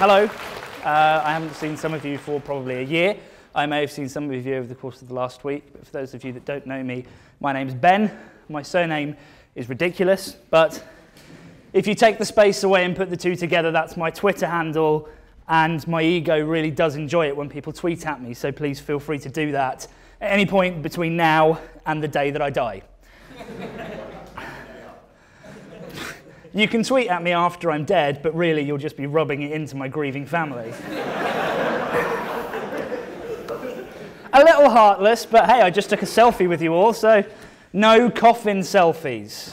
Hello. I haven't seen some of you for probably a year. I may have seen some of you over the course of the last week, but for those of you that don't know me, my name's Ben. My surname is ridiculous, but if you take the space away and put the two together, that's my Twitter handle, and my ego really does enjoy it when people tweet at me, so please feel free to do that at any point between now and the day that I die. You can tweet at me after I'm dead, but really you'll just be rubbing it into my grieving family. A little heartless, but hey, I just took a selfie with you all, so no coffin selfies.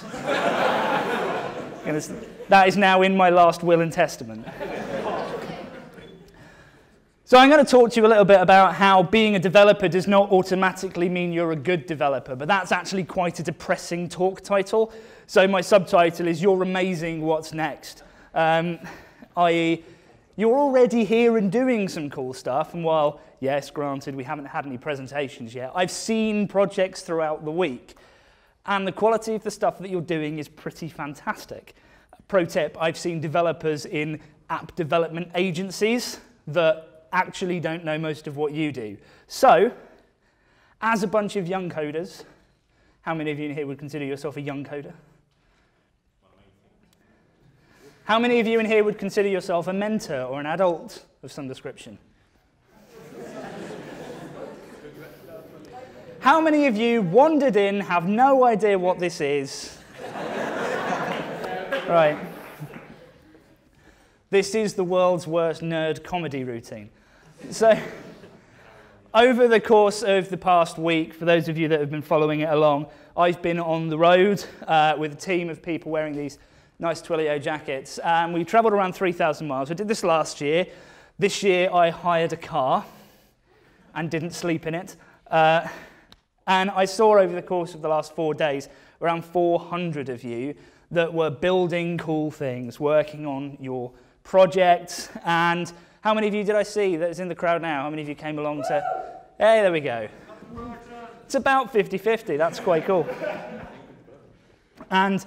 That is now in my last will and testament. So I'm going to talk to you a little bit about how being a developer does not automatically mean you're a good developer, but that's actually quite a depressing talk title. So my subtitle is Youre Amazing, What's Next? I.e., you're already here and doing some cool stuff, and while, yes, granted, we haven't had any presentations yet, I've seen projects throughout the week, and the quality of the stuff that you're doing is pretty fantastic. Pro tip, I've seen developers in app development agencies that actually don't know most of what you do. So, as a bunch of young coders, how many of you in here would consider yourself a young coder? How many of you in here would consider yourself a mentor or an adult of some description? How many of you wandered in, have no idea what this is? Right. This is the world's worst nerd comedy routine. So, over the course of the past week, for those of you that have been following it along, I've been on the road with a team of people wearing these nice Twilio jackets. We traveled around 3,000 miles. I did this last year. This year, I hired a car and didn't sleep in it. And I saw over the course of the last 4 days around 400 of you that were building cool things, working on your projects. And how many of you did I see that is in the crowd now? How many of you came along to... Hey, there we go. It's about 50-50. That's quite cool. And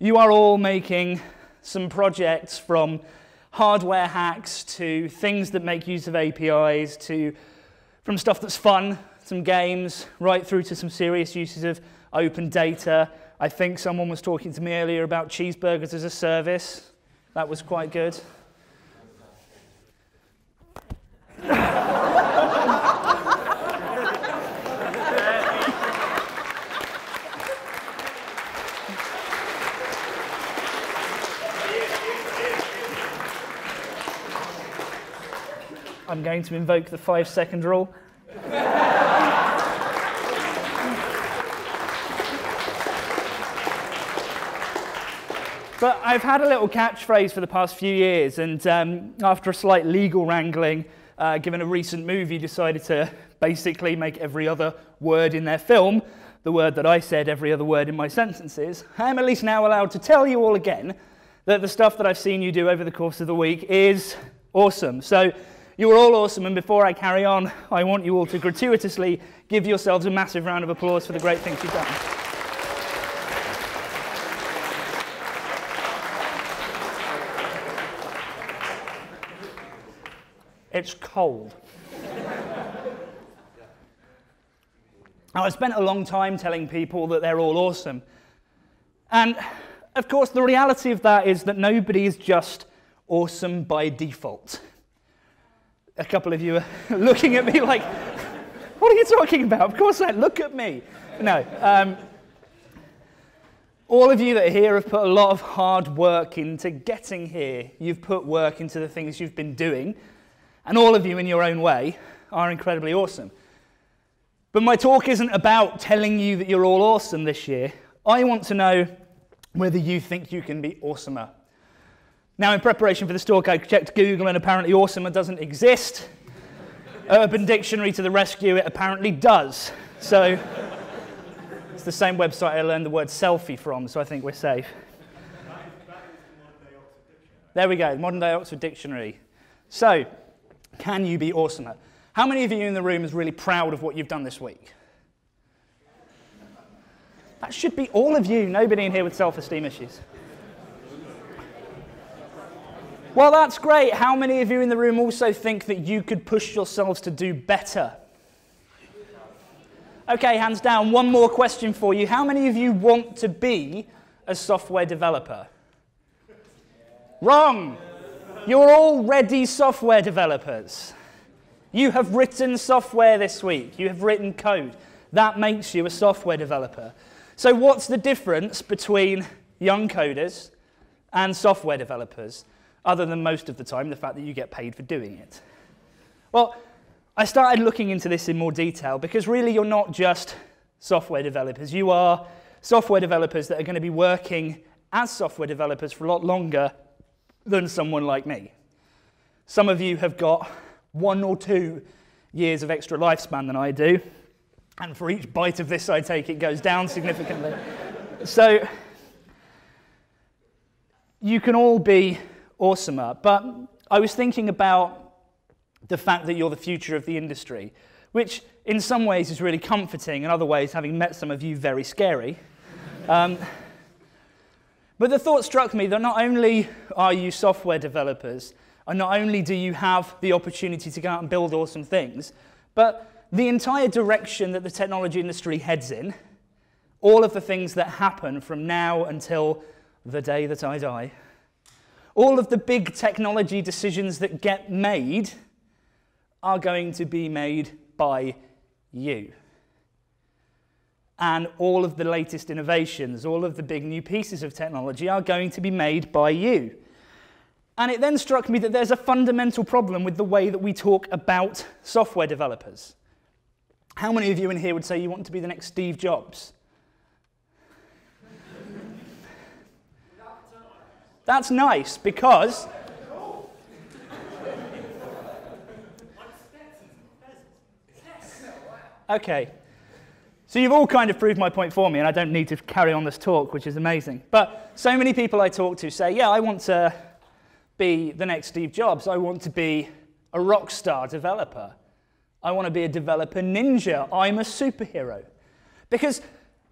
you are all making some projects from hardware hacks to things that make use of APIs to from stuff that's fun, some games, right through to some serious uses of open data. I think someone was talking to me earlier about cheeseburgers as a service. That was quite good. I'm going to invoke the 5-second rule. But I've had a little catchphrase for the past few years, and after a slight legal wrangling, given a recent movie decided to basically make every other word in their film the word that I said every other word in my sentences, I'm at least now allowed to tell you all again that the stuff that I've seen you do over the course of the week is awesome. So you were all awesome, and before I carry on, I want you all to gratuitously give yourselves a massive round of applause for the great things you've done. It's cold. Now, I spent a long time telling people that they're all awesome. And, of course, the reality of that is that nobody is just awesome by default. A couple of you are looking at me like, what are you talking about? Of course not, look at me. No. All of you that are here have put a lot of hard work into getting here. You've put work into the things you've been doing. And all of you, in your own way, are incredibly awesome. But my talk isn't about telling you that you're all awesome this year. I want to know whether you think you can be awesomer. Now, in preparation for this talk, I checked Google, and apparently awesomer doesn't exist. Urban Dictionary to the rescue, it apparently does. So it's the same website I learned the word selfie from, so I think we're safe. There we go, modern day Oxford Dictionary. So, can you be awesomer? How many of you in the room is really proud of what you've done this week? That should be all of you. Nobody in here with self-esteem issues. Well, that's great. How many of you in the room also think that you could push yourselves to do better? Okay, hands down. One more question for you. How many of you want to be a software developer? Wrong. You're already software developers. You have written software this week. You have written code. That makes you a software developer. So what's the difference between young coders and software developers, other than most of the time the fact that you get paid for doing it? Well, I started looking into this in more detail because really you're not just software developers. You are software developers that are going to be working as software developers for a lot longer than someone like me. Some of you have got 1 or 2 years of extra lifespan than I do, and for each bite of this I take, it goes down significantly. So you can all be awesomer, but I was thinking about the fact that you're the future of the industry, which in some ways is really comforting, in other ways, having met some of you, very scary. But the thought struck me that not only are you software developers, and not only do you have the opportunity to go out and build awesome things, but the entire direction that the technology industry heads in, all of the things that happen from now until the day that I die, all of the big technology decisions that get made are going to be made by you. And all of the latest innovations, all of the big new pieces of technology are going to be made by you. And it then struck me that there's a fundamental problem with the way that we talk about software developers. How many of you in here would say you want to be the next Steve Jobs? That's nice, because okay. So you've all kind of proved my point for me, and I don't need to carry on this talk, which is amazing. But so many people I talk to say, yeah, I want to be the next Steve Jobs. I want to be a rock star developer. I want to be a developer ninja. I'm a superhero. Because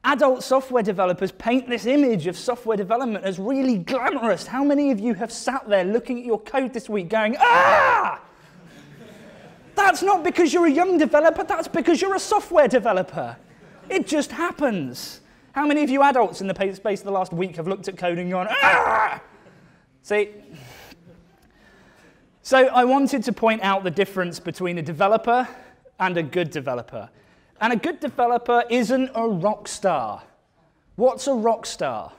adult software developers paint this image of software development as really glamorous. How many of you have sat there looking at your code this week going, ah! That's not because you're a young developer, that's because you're a software developer. It just happens. How many of you adults in the space of the last week have looked at code and gone, ah! See? So I wanted to point out the difference between a developer and a good developer. And a good developer isn't a rock star. What's a rock star?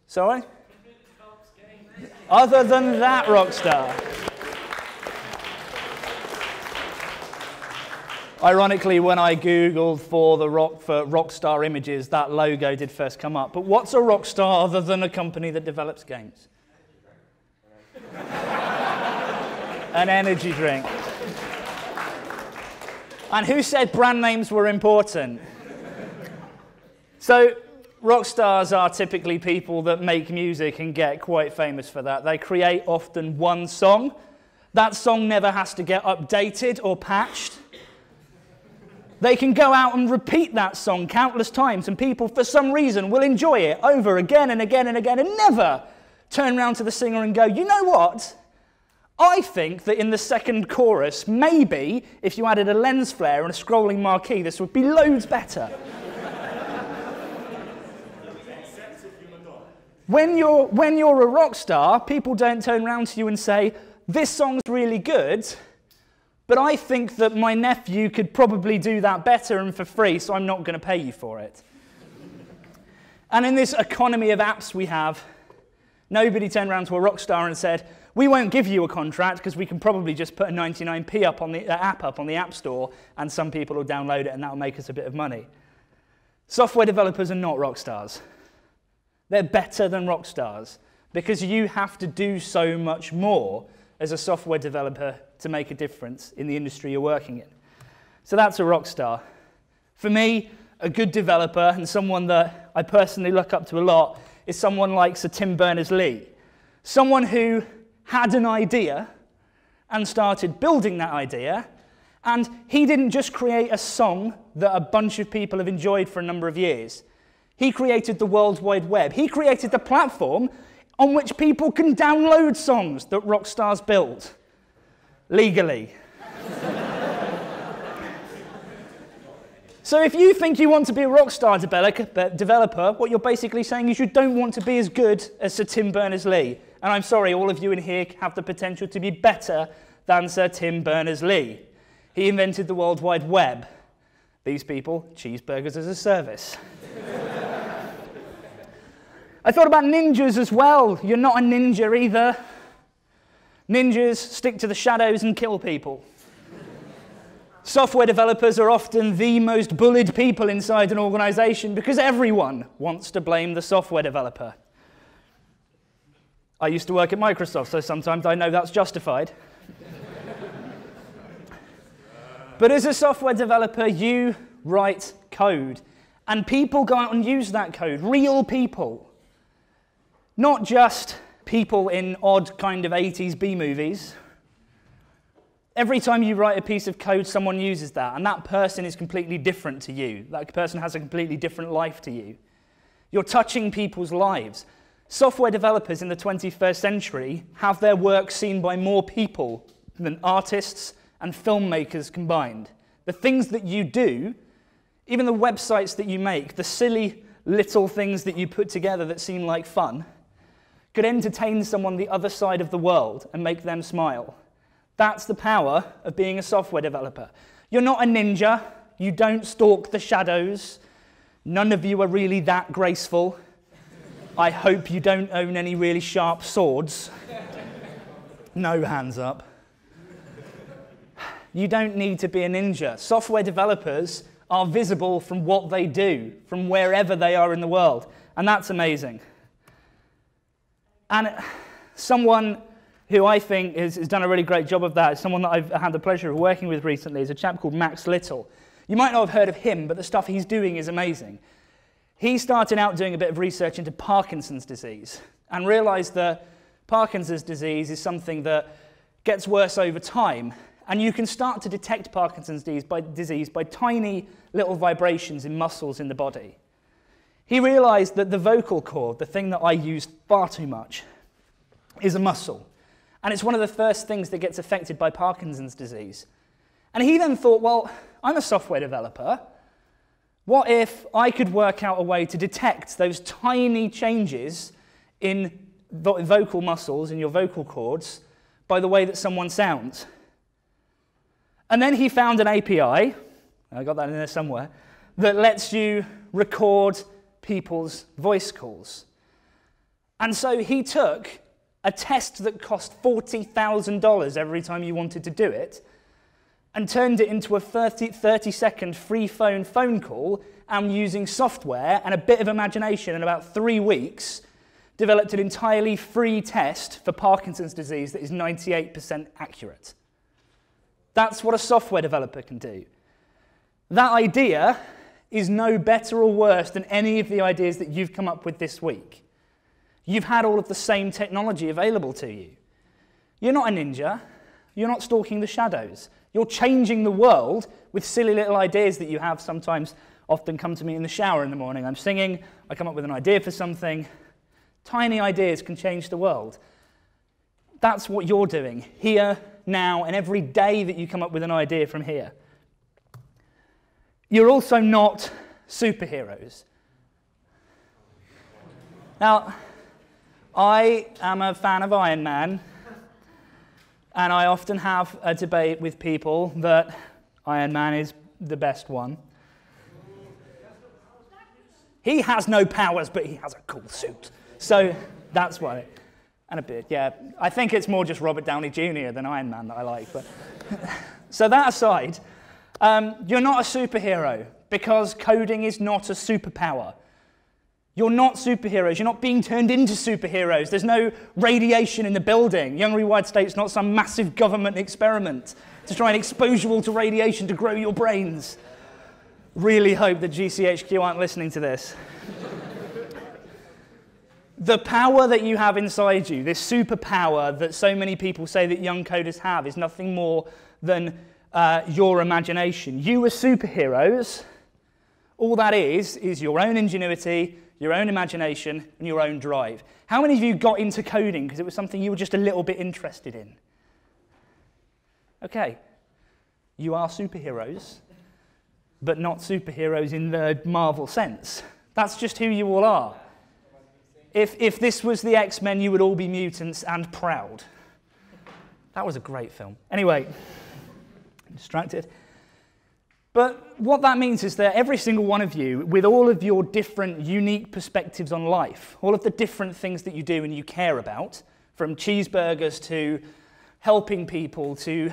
Sorry? Other than that rock star. Ironically, when I Googled for Rockstar images, that logo did first come up. But what's a rock star other than a company that develops games? An energy drink. And who said brand names were important? So rock stars are typically people that make music and get quite famous for that. They create often one song. That song never has to get updated or patched. They can go out and repeat that song countless times, and people, for some reason, will enjoy it over again and again and again, and never turn around to the singer and go, you know what? I think that in the second chorus, maybe, if you added a lens flare and a scrolling marquee, this would be loads better. When you're a rock star, people don't turn around to you and say, this song's really good, but I think that my nephew could probably do that better and for free, so I'm not going to pay you for it. And in this economy of apps we have, nobody turned around to a rock star and said, we won't give you a contract because we can probably just put a 99p up on the app up on the App Store, and some people will download it and that will make us a bit of money. Software developers are not rock stars. They're better than rock stars because you have to do so much more as a software developer to make a difference in the industry you're working in. So that's a rock star. For me, a good developer, and someone that I personally look up to a lot, is someone like Sir Tim BernersLee. Someone who had an idea and started building that idea, and he didn't just create a song that a bunch of people have enjoyed for a number of years. He created the World Wide Web. He created the platform on which people can download songs that rock stars built legally. So if you think you want to be a rock star developer, what you're basically saying is you don't want to be as good as Sir Tim BernersLee. And I'm sorry, all of you in here have the potential to be better than Sir Tim BernersLee. He invented the World Wide Web. These people, cheeseburgers as a service. I thought about ninjas as well. You're not a ninja either. Ninjas stick to the shadows and kill people. Software developers are often the most bullied people inside an organization because everyone wants to blame the software developer. I used to work at Microsoft, so sometimes I know that's justified. But as a software developer, you write code, and people go out and use that code, real people. Not just people in odd kind of 80s B-movies. Every time you write a piece of code, someone uses that, and that person is completely different to you. That person has a completely different life to you. You're touching people's lives. Software developers in the 21st century have their work seen by more people than artists and filmmakers combined. The things that you do, even the websites that you make, the silly little things that you put together that seem like fun, could entertain someone the other side of the world and make them smile. That's the power of being a software developer. You're not a ninja. You don't stalk the shadows. None of you are really that graceful. I hope you don't own any really sharp swords. No hands up. You don't need to be a ninja. Software developers are visible from what they do, from wherever they are in the world. And that's amazing. And someone who I think has done a really great job of that, someone that I've had the pleasure of working with recently, is a chap called Max Little. You might not have heard of him, but the stuff he's doing is amazing. He started out doing a bit of research into Parkinson's disease and realized that Parkinson's disease is something that gets worse over time, and you can start to detect Parkinson's disease by tiny little vibrations in muscles in the body. He realized that the vocal cord, the thing that I use far too much, is a muscle. And it's one of the first things that gets affected by Parkinson's disease. And he then thought, well, I'm a software developer. What if I could work out a way to detect those tiny changes in vocal muscles, in your vocal cords, by the way that someone sounds? And then he found an API, I got that in there somewhere, that lets you record people's voice calls. And so he took a test that cost $40,000 every time you wanted to do it, and turned it into a 30-second free phone call, and using software and a bit of imagination in about 3 weeks, developed an entirely free test for Parkinson's disease that is 98% accurate. That's what a software developer can do. That idea is no better or worse than any of the ideas that you've come up with this week. You've had all of the same technology available to you. You're not a ninja. You're not stalking the shadows. You're changing the world with silly little ideas that you have sometimes often come to me in the shower in the morning. I'm singing, I come up with an idea for something. Tiny ideas can change the world. That's what you're doing, here, now, and every day that you come up with an idea from here. You're also not superheroes. Now, I am a fan of Iron Man, and I often have a debate with people that Iron Man is the best one. He has no powers, but he has a cool suit. So that's why. And a beard, yeah. I think it's more just Robert Downey Jr. than Iron Man that I like. But so that aside, you're not a superhero because coding is not a superpower. You're not superheroes. You're not being turned into superheroes. There's no radiation in the building. Young Rewired State's not some massive government experiment to try and expose you all to radiation to grow your brains. Really hope that GCHQ aren't listening to this. The power that you have inside you, this superpower that so many people say that young coders have, is nothing more than your imagination. You as superheroes, all that is your own ingenuity, your own imagination, and your own drive. How many of you got into coding because it was something you were just a little bit interested in? Okay, you are superheroes, but not superheroes in the Marvel sense. That's just who you all are. If this was the X-Men, you would all be mutants and proud. That was a great film. Anyway, I'm distracted. But what that means is that every single one of you, with all of your different unique perspectives on life, all of the different things that you do and you care about, from cheeseburgers to helping people to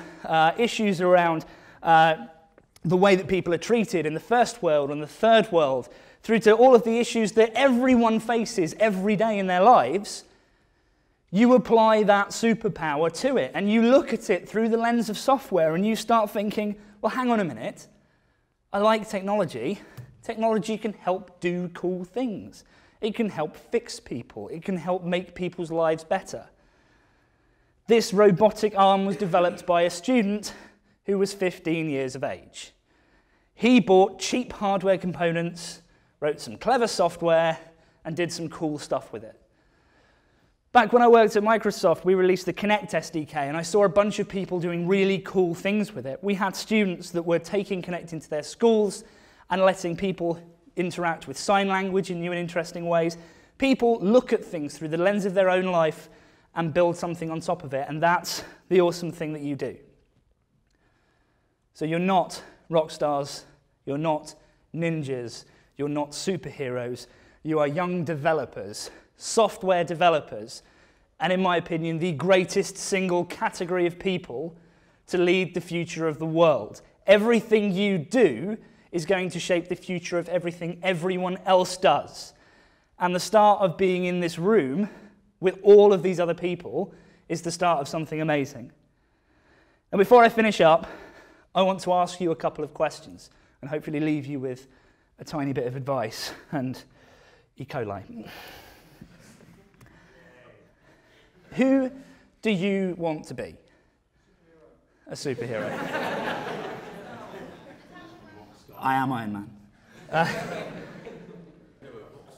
issues around the way that people are treated in the first world and the third world, through to all of the issues that everyone faces every day in their lives, you apply that superpower to it, and you look at it through the lens of software, and you start thinking, well, hang on a minute. I like technology. Technology can help do cool things. It can help fix people. It can help make people's lives better. This robotic arm was developed by a student who was 15 years of age. He bought cheap hardware components, wrote some clever software, and did some cool stuff with it. Back when I worked at Microsoft, we released the Kinect SDK, and I saw a bunch of people doing really cool things with it. We had students that were taking Kinect into their schools and letting people interact with sign language in new and interesting ways. People look at things through the lens of their own life and build something on top of it, and that's the awesome thing that you do. So you're not rock stars, you're not ninjas, you're not superheroes, you are young developers, software developers, and in my opinion, the greatest single category of people to lead the future of the world. Everything you do is going to shape the future of everything everyone else does. And the start of being in this room with all of these other people is the start of something amazing. And before I finish up, I want to ask you a couple of questions and hopefully leave you with a tiny bit of advice and E. coli. Who do you want to be? A superhero. I am Iron Man.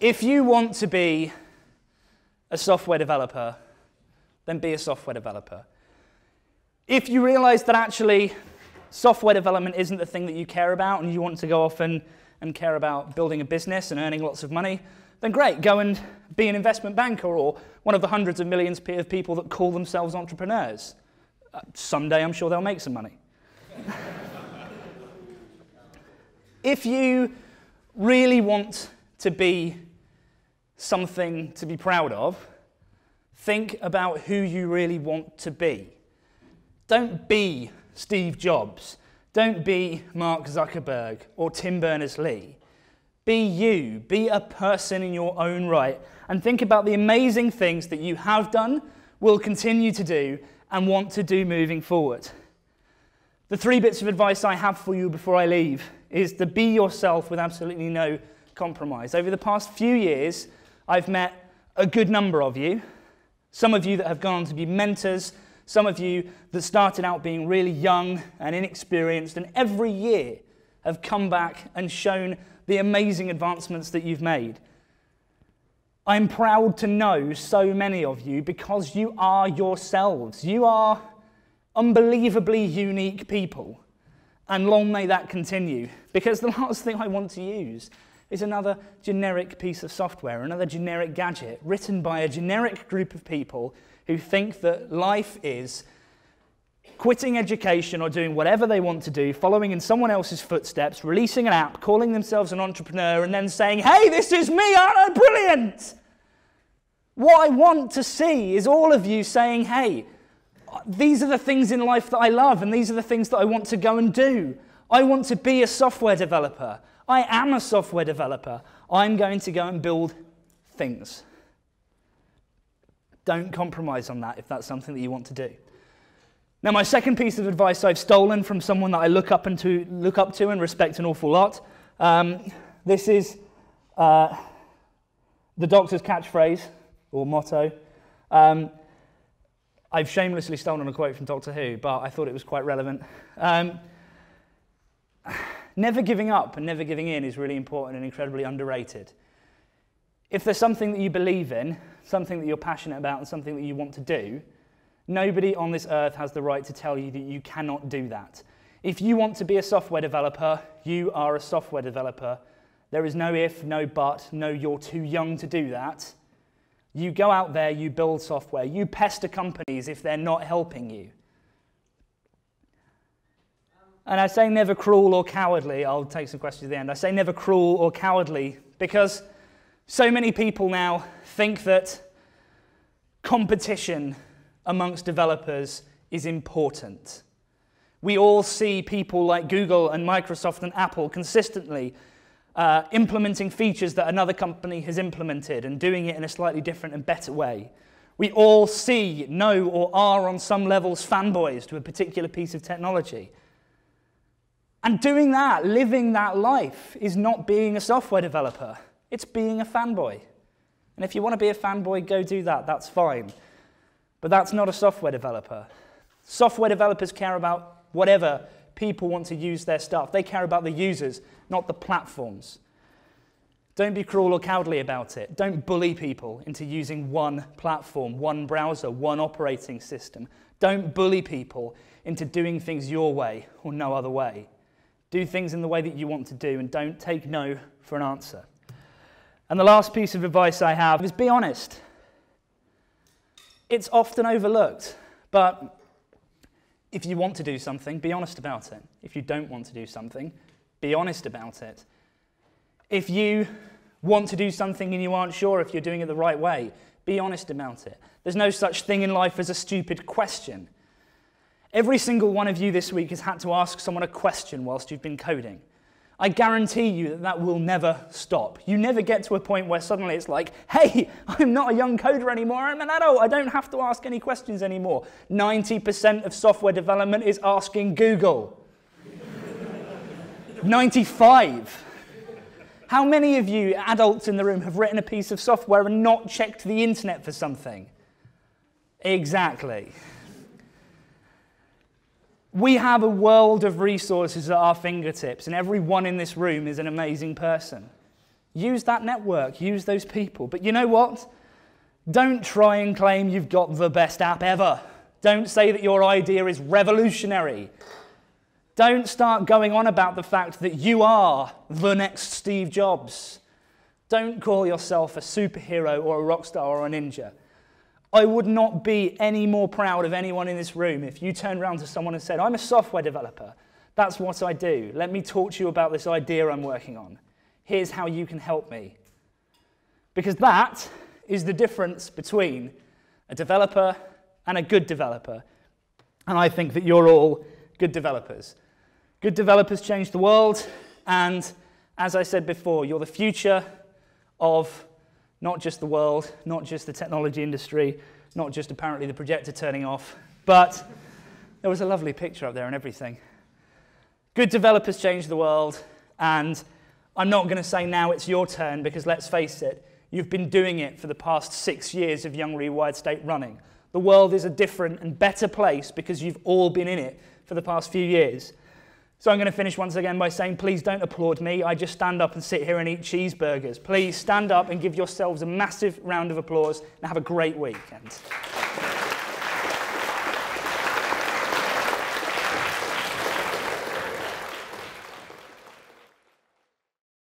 If you want to be a software developer, then be a software developer. If you realize that actually software development isn't the thing that you care about and you want to go off and care about building a business and earning lots of money, then great, go and be an investment banker or one of the hundreds of millions of people that call themselves entrepreneurs. Someday I'm sure they'll make some money. If you really want to be something to be proud of, think about who you really want to be. Don't be Steve Jobs. Don't be Mark Zuckerberg or Tim BernersLee. Be you. Be a person in your own right. And think about the amazing things that you have done, will continue to do, and want to do moving forward. The 3 bits of advice I have for you before I leave is to be yourself with absolutely no compromise. Over the past few years, I've met a good number of you. Some of you that have gone on to be mentors, some of you that started out being really young and inexperienced, and every year have come back and shown the amazing advancements that you've made. I'm proud to know so many of you because you are yourselves. You are unbelievably unique people, and long may that continue, because the last thing I want to use is another generic piece of software, another generic gadget written by a generic group of people who think that life is quitting education or doing whatever they want to do, following in someone else's footsteps, releasing an app, calling themselves an entrepreneur, and then saying, hey, this is me, aren't I brilliant? What I want to see is all of you saying, hey, these are the things in life that I love, and these are the things that I want to go and do. I want to be a software developer. I am a software developer. I'm going to go and build things. Don't compromise on that if that's something that you want to do. Now, my second piece of advice I've stolen from someone that I look up to and respect an awful lot. This is the doctor's catchphrase, or motto. I've shamelessly stolen a quote from Doctor Who, but I thought it was quite relevant. Never giving up and never giving in is really important and incredibly underrated. If there's something that you believe in, something that you're passionate about, and something that you want to do, nobody on this earth has the right to tell you that you cannot do that. If you want to be a software developer, you are a software developer. There is no if, no but, no you're too young to do that. You go out there, you build software, you pester companies if they're not helping you. And I say never cruel or cowardly. I'll take some questions at the end. I say never cruel or cowardly because so many people now think that competition amongst developers is important. We all see people like Google and Microsoft and Apple consistently implementing features that another company has implemented and doing it in a slightly different and better way. We all see, know, or are on some levels fanboys to a particular piece of technology. And doing that, living that life, is not being a software developer. It's being a fanboy. And if you want to be a fanboy, go do that. That's fine. But that's not a software developer. Software developers care about whatever people want to use their stuff. They care about the users, not the platforms. Don't be cruel or cowardly about it. Don't bully people into using one platform, one browser, one operating system. Don't bully people into doing things your way or no other way. Do things in the way that you want to do, and don't take no for an answer. And the last piece of advice I have is be honest. It's often overlooked, but if you want to do something, be honest about it. If you don't want to do something, be honest about it. If you want to do something and you aren't sure if you're doing it the right way, be honest about it. There's no such thing in life as a stupid question. Every single one of you this week has had to ask someone a question whilst you've been coding. I guarantee you that that will never stop. You never get to a point where suddenly it's like, hey, I'm not a young coder anymore, I'm an adult, I don't have to ask any questions anymore. 90% of software development is asking Google. 95. How many of you adults in the room have written a piece of software and not checked the internet for something? Exactly. We have a world of resources at our fingertips, and everyone in this room is an amazing person. Use that network, use those people. But you know what? Don't try and claim you've got the best app ever. Don't say that your idea is revolutionary. Don't start going on about the fact that you are the next Steve Jobs. Don't call yourself a superhero or a rock star or a ninja. I would not be any more proud of anyone in this room if you turned around to someone and said, I'm a software developer. That's what I do. Let me talk to you about this idea I'm working on. Here's how you can help me. Because that is the difference between a developer and a good developer. And I think that you're all good developers. Good developers change the world. And as I said before, you're the future of not just the world, not just the technology industry, not just apparently the projector turning off, but there was a lovely picture up there and everything. Good developers change the world, and I'm not going to say now it's your turn, because let's face it, you've been doing it for the past 6 years of Young Rewired State running. The world is a different and better place because you've all been in it for the past few years. So I'm going to finish once again by saying, please don't applaud me. I just stand up and sit here and eat cheeseburgers. Please stand up and give yourselves a massive round of applause and have a great weekend.